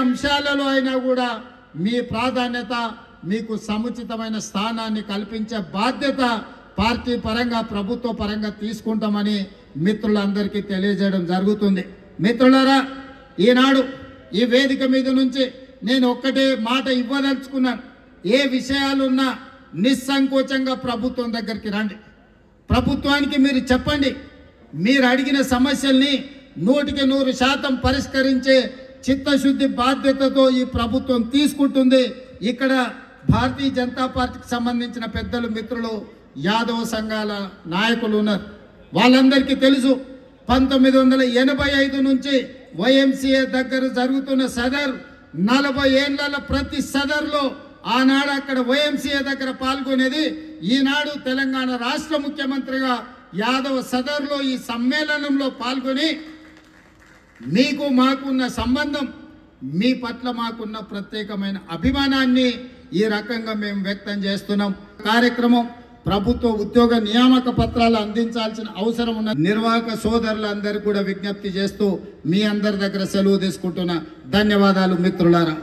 అంశాలలో అయినా కూడా మీ ప్రాధాన్యత మీకు సముచితమైన స్థానాన్ని కల్పించే బాధ్యత పార్టీ పరంగా ప్రభుత్వ పరంగా తీసుకుంటామని మిత్రులందరికీ తెలియజేయడం జరుగుతుంది. మిత్రులారా, ఈనాడు ఈ వేదిక మీద నుంచి నేను ఒక్కటే మాట ఇవ్వదలుచుకున్నాను. ఏ విషయాలున్నా నిస్సంకోచంగా ప్రభుత్వం దగ్గరికి రండి. ప్రభుత్వానికి మీరు చెప్పండి. మీరు అడిగిన సమస్యల్ని 100% పరిష్కరించే చిత్తశుద్ధి బాధ్యతతో ఈ ప్రభుత్వం తీసుకుంటుంది. ఇక్కడ భారతీయ జనతా పార్టీకి సంబంధించిన పెద్దలు మిత్రులు యాదవ సంఘాల నాయకులు ఉన్నారు. వాళ్ళందరికీ తెలుసు 1985 నుంచి వైఎంసీఏ దగ్గర జరుగుతున్న సదర్ 40 ఏళ్ల ప్రతి సదర్లో ఆనాడు అక్కడ వైఎంసీఏ దగ్గర పాల్గొనేది. ఈనాడు తెలంగాణ రాష్ట్ర ముఖ్యమంత్రిగా యాదవ సదర్లో ఈ సమ్మేళనంలో పాల్గొని మీకు మాకున్న సంబంధం, మీ పట్ల మాకున్న ప్రత్యేకమైన అభిమానాన్ని ఈ రకంగా మేము వ్యక్తం చేస్తున్నాం. కార్యక్రమం ప్రభుత్వ ఉద్యోగ నియామక పత్రాలు అందించాల్సిన అవసరం ఉన్న నిర్వాహక సోదరులందరూ కూడా విజ్ఞప్తి చేస్తూ మీ అందరి దగ్గర సెలవు తీసుకుంటున్నా. ధన్యవాదాలు మిత్రులారా.